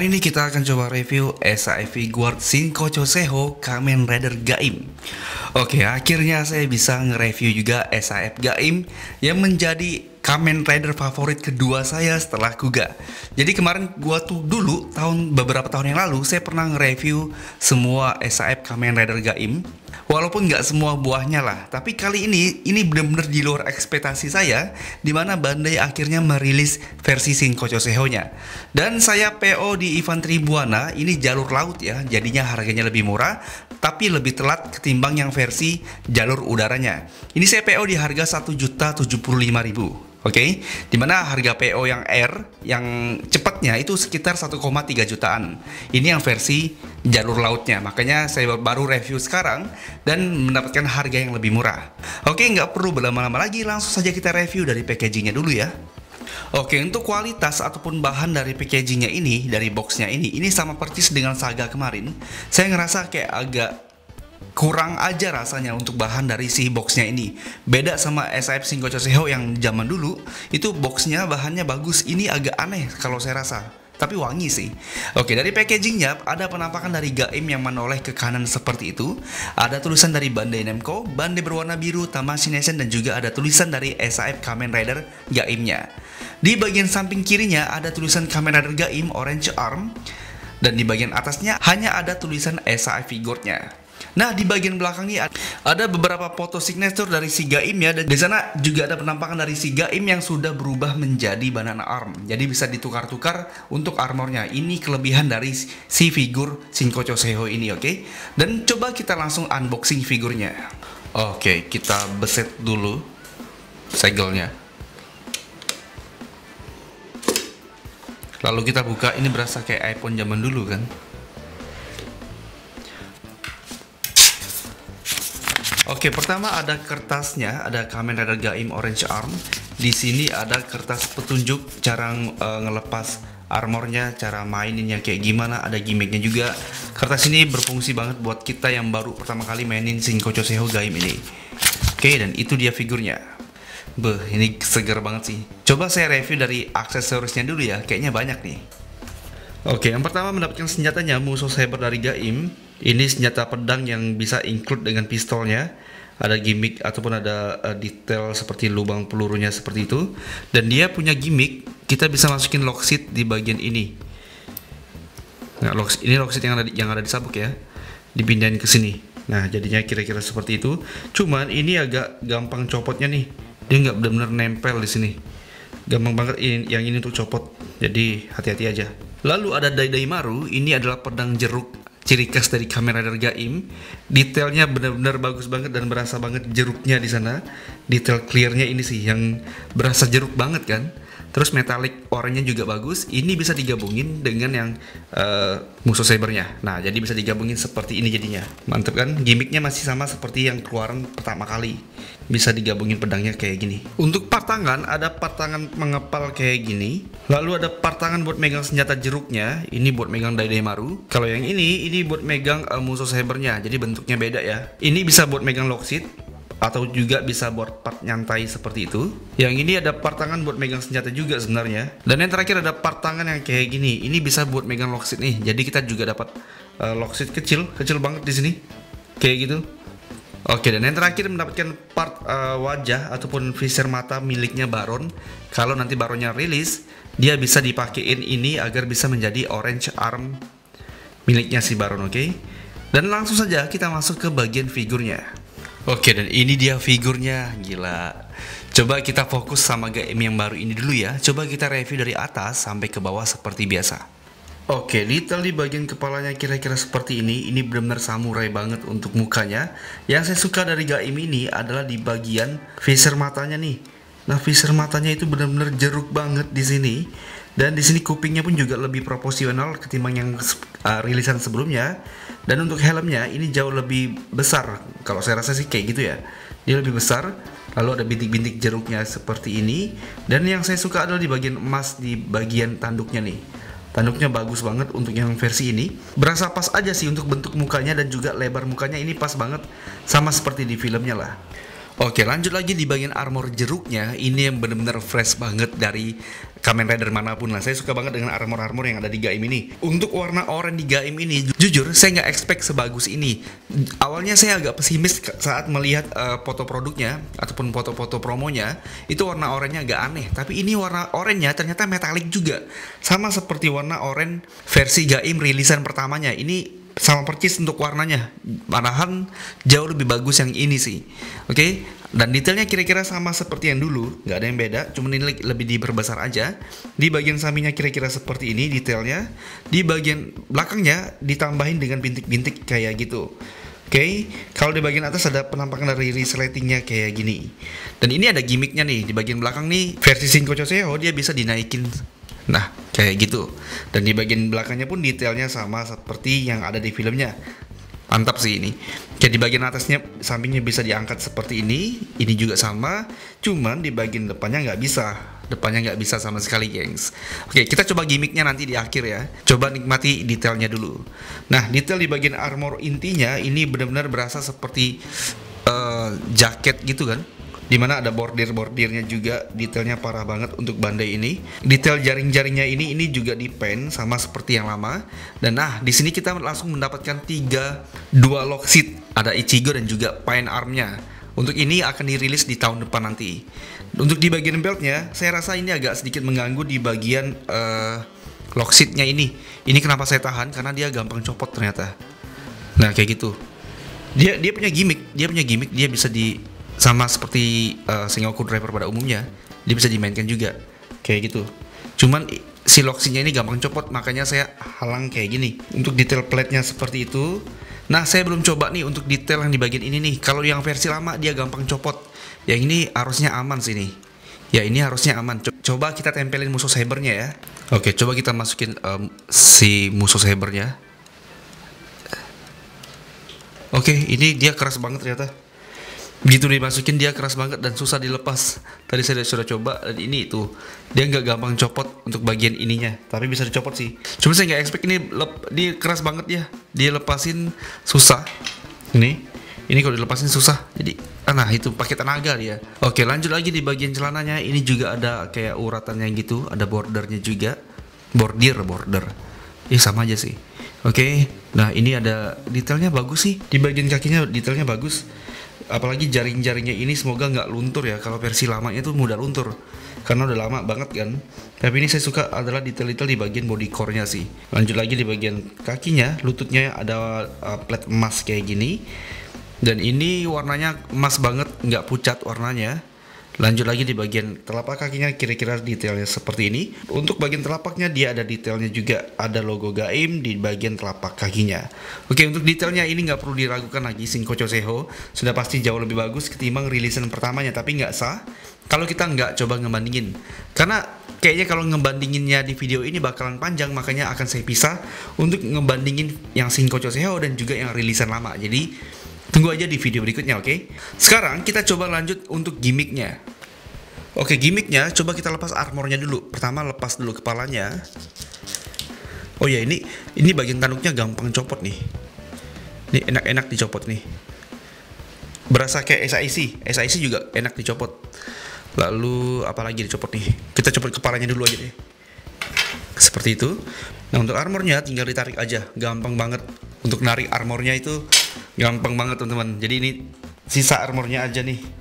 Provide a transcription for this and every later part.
Kali ini kita akan coba review SAF Figuart Shinkocho Seho Kamen Rider Gaim. Oke, akhirnya saya bisa nge-review juga SAF Gaim yang menjadi Kamen Rider favorit kedua saya setelah Kuga. Jadi kemarin gua tuh dulu beberapa tahun yang lalu saya pernah nge-review semua SAF Kamen Rider Gaim. Walaupun nggak semua buahnya lah, tapi kali ini benar-benar di luar ekspektasi saya, di mana Bandai akhirnya merilis versi Shinkocho Seho-nya. Dan saya PO di event Tribuana, ini jalur laut ya, jadinya harganya lebih murah, tapi lebih telat ketimbang yang versi jalur udaranya. Ini saya PO di harga 1.075.000. Oke, dimana harga PO yang air, yang cepatnya itu sekitar 1,3 jutaan. Ini yang versi jalur lautnya, makanya saya baru review sekarang dan mendapatkan harga yang lebih murah. Oke, nggak perlu berlama-lama lagi, langsung saja kita review dari packagingnya dulu ya. Oke, untuk kualitas ataupun bahan dari packagingnya ini, dari boxnya ini sama persis dengan Saga kemarin. Saya ngerasa kayak agak kurang aja rasanya untuk bahan dari si boxnya ini. Beda sama SAF Shinkocho Seho yang zaman dulu, itu boxnya bahannya bagus. Ini agak aneh kalau saya rasa, tapi wangi sih. Oke, dari packagingnya ada penampakan dari Gaim yang menoleh ke kanan seperti itu. Ada tulisan dari Bandai Namco, Bandai berwarna biru, Tamashii Nation, dan juga ada tulisan dari SAF Kamen Rider Gaimnya. Di bagian samping kirinya ada tulisan Kamen Rider Gaim Orange Arm, dan di bagian atasnya hanya ada tulisan SAF Figuartnya. Nah, di bagian belakangnya ada beberapa foto signature dari si Gaim ya, dan di sana juga ada penampakan dari si Gaim yang sudah berubah menjadi banana arm. Jadi bisa ditukar-tukar untuk armornya. Ini kelebihan dari si figur Shinkocho Seho ini, oke? Dan coba kita langsung unboxing figurnya. Oke, kita beset dulu segelnya. Lalu kita buka, ini berasa kayak iPhone zaman dulu kan? Oke, pertama ada kertasnya, ada Kamen Rider Gaim Orange Arm. Di sini ada kertas petunjuk cara ngelepas armornya, cara maininnya kayak gimana, ada gimmicknya juga. Kertas ini berfungsi banget buat kita yang baru pertama kali mainin Shinkocho Seho Gaim ini. Oke, dan itu dia figurnya. Beh, ini seger banget sih. Coba saya review dari aksesorisnya dulu ya, kayaknya banyak nih. Oke, yang pertama mendapatkan senjatanya musuh saber dari Gaim. Ini senjata pedang yang bisa include dengan pistolnya. Ada gimmick ataupun ada detail seperti lubang pelurunya seperti itu. Dan dia punya gimmick, kita bisa masukin lockseat di bagian ini. Nah, ini lockseat yang ada di sabuk ya. Dipindahin ke sini. Nah, jadinya kira-kira seperti itu. Cuman ini agak gampang copotnya nih. Dia nggak benar-benar nempel di sini. Gampang banget yang ini untuk copot. Jadi hati-hati aja. Lalu ada Daidaimaru, ini adalah pedang jeruk ciri khas dari Kamen Rider Gaim. Detailnya benar-benar bagus banget dan berasa banget jeruknya di sana. Detail clearnya ini sih yang berasa jeruk banget kan. Terus metalik oranye juga bagus. Ini bisa digabungin dengan yang musuh sabernya. Nah, jadi bisa digabungin seperti ini jadinya. Mantep kan? Gimmicknya masih sama seperti yang keluaran pertama kali. Bisa digabungin pedangnya kayak gini. Untuk part tangan, ada part tangan mengepal kayak gini. Lalu ada part tangan buat megang senjata jeruknya. Ini buat megang Daidaimaru. Kalau yang ini buat megang musuh sabernya. Jadi bentuknya beda ya. Ini bisa buat megang lockseat, atau juga bisa buat part nyantai seperti itu. Yang ini ada part tangan buat megang senjata juga sebenarnya. Dan yang terakhir ada part tangan yang kayak gini. Ini bisa buat megang lockseat nih. Jadi kita juga dapat lockseat kecil banget di sini. Kayak gitu. Oke, dan yang terakhir mendapatkan part wajah ataupun visir mata miliknya Baron. Kalau nanti Baronnya rilis, dia bisa dipakein ini agar bisa menjadi orange arm miliknya si Baron, oke? Dan langsung saja kita masuk ke bagian figurnya. Oke, dan ini dia figurnya, gila. Coba kita fokus sama Gaim yang baru ini dulu ya. Coba kita review dari atas sampai ke bawah seperti biasa. Oke, detail di bagian kepalanya kira-kira seperti ini. Ini benar-benar samurai banget untuk mukanya. Yang saya suka dari Gaim ini adalah di bagian visir matanya nih. Nah, visir matanya itu benar-benar jeruk banget di sini. Dan di sini kupingnya pun juga lebih proporsional ketimbang yang rilisan sebelumnya. Dan untuk helmnya ini jauh lebih besar. Kalau saya rasa sih kayak gitu ya. Dia lebih besar. Lalu ada bintik-bintik jeruknya seperti ini. Dan yang saya suka adalah di bagian emas di bagian tanduknya nih. Tanduknya bagus banget untuk yang versi ini. Berasa pas aja sih untuk bentuk mukanya dan juga lebar mukanya ini pas banget sama seperti di filmnya lah. Oke, lanjut lagi di bagian armor jeruknya. Ini yang bener-bener fresh banget dari Kamen Rider manapun lah. Saya suka banget dengan armor-armor yang ada di Gaim ini. Untuk warna oranye di Gaim ini, jujur saya nggak expect sebagus ini. Awalnya saya agak pesimis saat melihat foto produknya ataupun foto-foto promonya. Itu warna oranye agak aneh. Tapi ini warna oranye ternyata metalik juga. Sama seperti warna oranye versi Gaim rilisan pertamanya. Ini sama percis untuk warnanya, malahan jauh lebih bagus yang ini sih. Oke, dan detailnya kira-kira sama seperti yang dulu, nggak ada yang beda, cuman ini lebih diperbesar aja. Di bagian sampingnya kira-kira seperti ini detailnya, di bagian belakangnya ditambahin dengan bintik-bintik kayak gitu. Oke, kalau di bagian atas ada penampakan dari resletingnya kayak gini. Dan ini ada gimmicknya nih, di bagian belakang nih versi Shinko Choseo dia bisa dinaikin. Nah, kayak gitu. Dan di bagian belakangnya pun detailnya sama seperti yang ada di filmnya. Mantap sih ini. Jadi di bagian atasnya sampingnya bisa diangkat seperti ini juga sama. Cuman di bagian depannya nggak bisa. Depannya nggak bisa sama sekali, gengs. Oke, kita coba gimmicknya nanti di akhir ya. Coba nikmati detailnya dulu. Nah, detail di bagian armor intinya ini benar-benar berasa seperti jaket gitu kan. Dimana ada bordir-bordirnya juga, detailnya parah banget untuk Bandai ini. Detail jaring-jaringnya ini juga di paint sama seperti yang lama. Dan nah, di sini kita langsung mendapatkan 2 lock seat, ada Ichigo dan juga Pain Armnya. Untuk ini akan dirilis di tahun depan nanti. Untuk di bagian beltnya, saya rasa ini agak sedikit mengganggu di bagian lock seatnya ini. Ini kenapa saya tahan? Karena dia gampang copot ternyata. Nah, kayak gitu. Dia punya gimmick, dia bisa di sama seperti Sengoku Driver pada umumnya, dia bisa dimainkan juga kayak gitu. Cuman si lock-nya ini gampang copot, makanya saya halang kayak gini. Untuk detail plate-nya seperti itu. Nah, saya belum coba nih untuk detail yang di bagian ini nih. Kalau yang versi lama dia gampang copot, yang ini harusnya aman sih nih. Ya, ini harusnya aman. Coba kita tempelin musuh cybernya ya. Oke, coba kita masukin si musuh cybernya. Oke, ini dia keras banget ternyata. Begitu dimasukin dia keras banget dan susah dilepas. Tadi saya sudah coba dan ini tuh dia nggak gampang copot untuk bagian ininya, tapi bisa dicopot sih. Cuma saya nggak expect ini dia keras banget ya. Dia lepasin susah. Ini kalau dilepasin susah. Jadi nah itu pakai tenaga dia. Oke, lanjut lagi di bagian celananya. Ini juga ada kayak uratannya gitu, ada bordernya juga. Border. Sama aja sih. Oke, nah ini ada detailnya bagus sih. Di bagian kakinya detailnya bagus. Apalagi jaring-jaringnya ini semoga nggak luntur ya. Kalau versi lamanya itu mudah luntur karena udah lama banget kan. Tapi ini saya suka adalah detail-detail di bagian body core-nya sih. Lanjut lagi di bagian kakinya, lututnya ada plat emas kayak gini. Dan ini warnanya emas banget, nggak pucat warnanya. Lanjut lagi di bagian telapak kakinya, kira-kira detailnya seperti ini. Untuk bagian telapaknya dia ada detailnya juga, ada logo Gaim di bagian telapak kakinya. Oke, untuk detailnya ini nggak perlu diragukan lagi, Shinko Choseo sudah pasti jauh lebih bagus ketimbang rilisan pertamanya. Tapi nggak sah kalau kita nggak coba ngebandingin, karena kayaknya kalau ngebandinginnya di video ini bakalan panjang, makanya akan saya pisah untuk ngebandingin yang Shinko Choseo dan juga yang rilisan lama. Jadi tunggu aja di video berikutnya, oke? Sekarang kita coba lanjut untuk gimmicknya. Oke, gimmicknya coba kita lepas armornya dulu. Pertama lepas dulu kepalanya. Oh ya, ini bagian tanduknya gampang copot nih. Ini enak-enak dicopot nih. Berasa kayak SIC juga enak dicopot. Lalu apalagi dicopot nih? Kita copot kepalanya dulu aja deh. Seperti itu. Nah, untuk armornya tinggal ditarik aja, gampang banget. Untuk narik armornya itu gampang banget teman-teman. Jadi ini sisa armornya aja nih.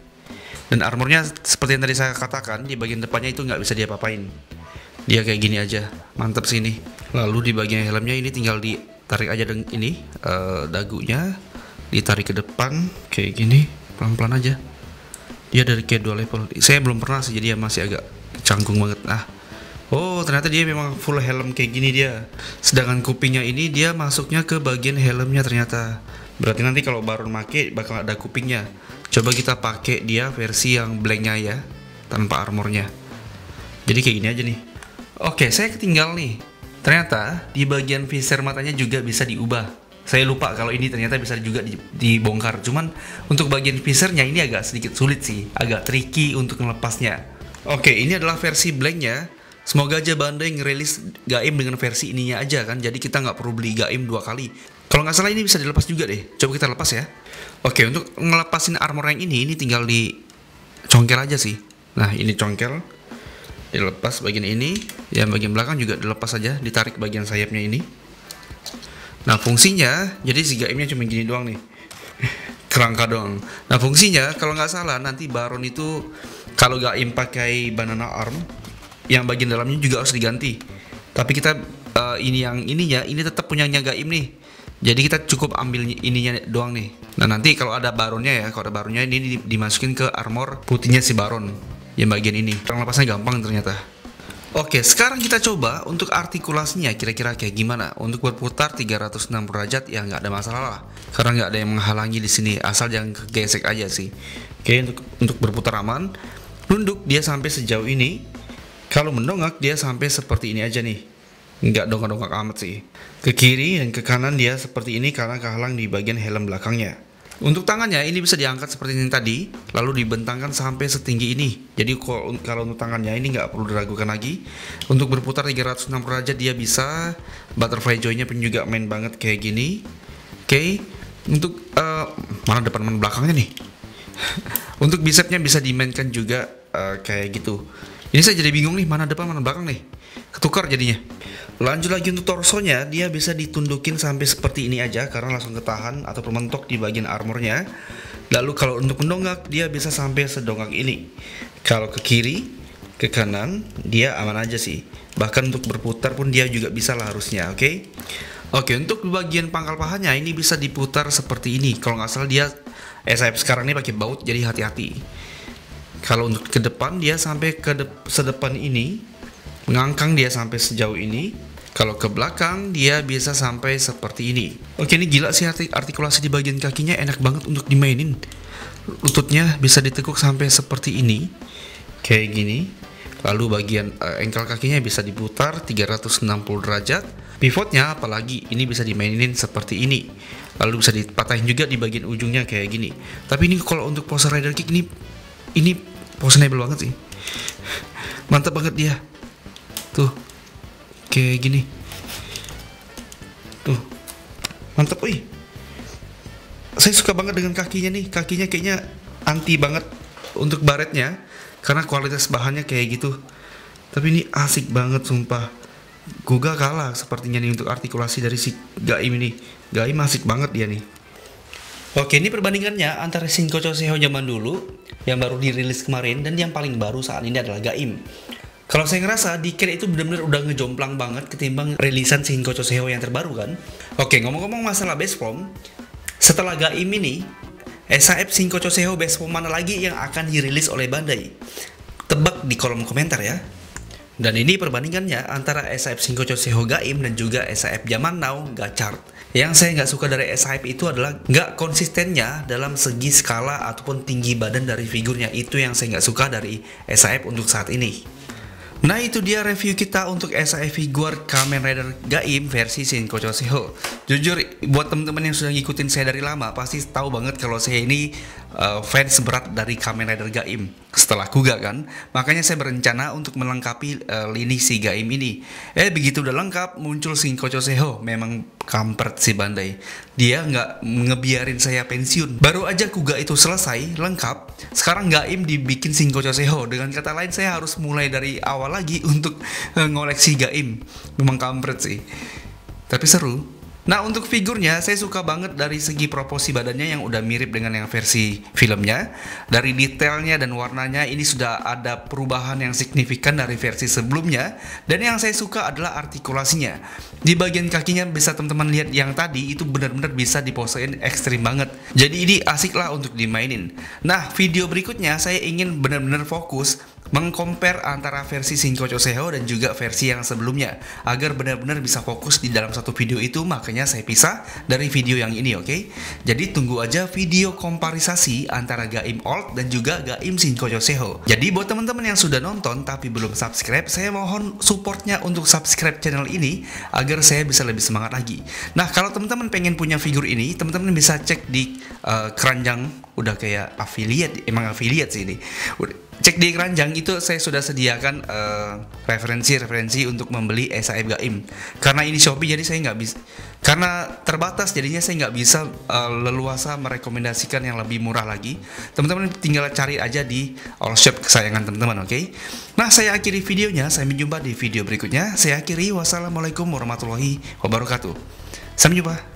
Dan armornya seperti yang tadi saya katakan, di bagian depannya itu nggak bisa diapa-apain. Dia kayak gini aja, mantap sih ini. Lalu di bagian helmnya ini tinggal ditarik aja ini dagunya, ditarik ke depan kayak gini, pelan-pelan aja. Dia dari kayak 2 level. Saya belum pernah sih, jadi ya masih agak canggung banget. Oh, ternyata dia memang full helm kayak gini dia. Sedangkan kupingnya ini dia masuknya ke bagian helmnya ternyata. Berarti nanti kalau baru make bakal ada kupingnya. Coba kita pakai dia versi yang blanknya ya, tanpa armornya. Jadi kayak gini aja nih. Oke, saya ketinggal nih. Ternyata di bagian visor matanya juga bisa diubah. Saya lupa kalau ini ternyata bisa juga dibongkar. Cuman untuk bagian visornya ini agak sedikit sulit sih, agak tricky untuk melepasnya. Oke, ini adalah versi blanknya. Semoga aja Bandai ngerilis Gaim dengan versi ininya aja kan. Jadi kita nggak perlu beli Gaim 2 kali. Kalau nggak salah ini bisa dilepas juga deh. Coba kita lepas ya. Oke, untuk ngelepasin armor yang ini tinggal dicongkel aja sih. Nah, ini congkel, dilepas bagian ini, yang bagian belakang juga dilepas aja, ditarik bagian sayapnya ini. Nah, fungsinya, jadi si gaimnya cuma gini doang nih, kerangka doang. Nah, fungsinya kalau nggak salah nanti Baron itu kalau gaim pakai banana arm, yang bagian dalamnya juga harus diganti. Tapi kita ini tetap punyanya gaim nih. Jadi kita cukup ambil ininya doang nih. Nah, nanti kalau ada baronnya ya, kalau ada baronnya ini dimasukin ke armor putihnya si baron yang bagian ini. Orang lepasnya gampang ternyata. Oke, sekarang kita coba untuk artikulasinya kira-kira kayak gimana. Untuk berputar 360 derajat ya nggak ada masalah lah. Karena nggak ada yang menghalangi di sini, asal jangan kegesek aja sih. Oke, untuk berputar aman. Nunduk dia sampai sejauh ini. Kalau mendongak dia sampai seperti ini aja nih. Nggak dongak-dongak amat sih. Ke kiri dan ke kanan dia seperti ini karena kehalang di bagian helm belakangnya. Untuk tangannya ini bisa diangkat seperti ini tadi, lalu dibentangkan sampai setinggi ini. Jadi kalau untuk tangannya ini nggak perlu diragukan lagi. Untuk berputar 360 derajat dia bisa. Butterfly joy-nya pun juga main banget kayak gini. Oke. Untuk mana depan mana belakangnya nih. Untuk bicepnya bisa dimainkan juga kayak gitu. Ini saya jadi bingung nih, mana depan mana belakang nih. Ketukar jadinya. Lanjut lagi untuk torsonya, dia bisa ditundukin sampai seperti ini aja karena langsung ketahan atau mentok di bagian armornya. Lalu kalau untuk mendongak dia bisa sampai sedongak ini. Kalau ke kiri, ke kanan dia aman aja sih. Bahkan untuk berputar pun dia juga bisa lah harusnya, oke? Oke, untuk bagian pangkal pahanya ini bisa diputar seperti ini. Kalau nggak salah dia sayap sekarang ini pakai baut, jadi hati-hati. Kalau untuk ke depan dia sampai ke sedepan ini, ngangkang dia sampai sejauh ini. Kalau ke belakang dia bisa sampai seperti ini. Oke, ini gila sih artikulasi di bagian kakinya, enak banget untuk dimainin. Lututnya bisa ditekuk sampai seperti ini, kayak gini. Lalu bagian engkel kakinya bisa diputar 360 derajat. Pivotnya apalagi ini bisa dimainin seperti ini. Lalu bisa dipatahin juga di bagian ujungnya kayak gini. Tapi ini kalau untuk pose rider kick ini poseable banget sih. Mantap banget dia. Tuh. Kayak gini. Tuh. Mantap, wih. Saya suka banget dengan kakinya nih. Kakinya kayaknya anti banget untuk baretnya karena kualitas bahannya kayak gitu. Tapi ini asik banget sumpah. Guga kalah sepertinya nih untuk artikulasi dari si Gaim ini. Gaim asik banget dia nih. Oke, ini perbandingannya antara Shinko Choseho zaman dulu yang baru dirilis kemarin dan yang paling baru saat ini adalah Gaim. Kalau saya ngerasa Decade itu benar-benar udah ngejomplang banget ketimbang rilisan Shinko Choseho yang terbaru kan. Oke, ngomong-ngomong masalah base form, setelah Gaim ini, SAF Shinko Choseho base form mana lagi yang akan dirilis oleh Bandai? Tebak di kolom komentar ya. Dan ini perbandingannya antara SAF Shinko Choseho Gaim dan juga SAF zaman now Gachard. Yang saya nggak suka dari SAF itu adalah nggak konsistennya dalam segi skala ataupun tinggi badan dari figurnya. Itu yang saya nggak suka dari SAF untuk saat ini. Nah, itu dia review kita untuk SAF figure Kamen Rider Gaim versi Shinko Choseho. Jujur, buat teman-teman yang sudah ngikutin saya dari lama pasti tahu banget kalau saya ini fans berat dari Kamen Rider Gaim setelah Kuga kan. Makanya saya berencana untuk melengkapi lini si Gaim ini. Begitu udah lengkap muncul Shinko Choseho. Memang kampret si Bandai. Dia nggak ngebiarin saya pensiun. Baru aja Kuga itu selesai lengkap, sekarang Gaim dibikin Shinko Choseho. Dengan kata lain saya harus mulai dari awal lagi untuk ngoleksi Gaim. Memang kampret sih, tapi seru. Nah, untuk figurnya saya suka banget dari segi proporsi badannya yang udah mirip dengan yang versi filmnya. Dari detailnya dan warnanya ini sudah ada perubahan yang signifikan dari versi sebelumnya. Dan yang saya suka adalah artikulasinya. Di bagian kakinya bisa teman-teman lihat yang tadi itu benar-benar bisa diposein ekstrim banget. Jadi ini asik lah untuk dimainin. Nah, video berikutnya saya ingin benar-benar fokus mengcompare antara versi Shinko Choseho dan juga versi yang sebelumnya agar benar-benar bisa fokus di dalam satu video itu. Makanya saya pisah dari video yang ini, oke? Jadi tunggu aja video komparisasi antara Gaim Old dan juga Gaim Shinko Choseho. Jadi buat teman-teman yang sudah nonton tapi belum subscribe, saya mohon supportnya untuk subscribe channel ini agar saya bisa lebih semangat lagi. Nah, kalau teman-teman pengen punya figur ini, teman-teman bisa cek di keranjang. Udah kayak affiliate, emang affiliate sih ini. cek di keranjang itu saya sudah sediakan referensi untuk membeli SAF Gaim. Karena ini Shopee jadi saya nggak bisa, karena terbatas jadinya saya nggak bisa leluasa merekomendasikan yang lebih murah lagi. Teman-teman tinggal cari aja di all shop kesayangan teman-teman, oke? Nah, saya akhiri videonya, sampai jumpa di video berikutnya. Saya akhiri, wassalamualaikum warahmatullahi wabarakatuh. Sampai jumpa.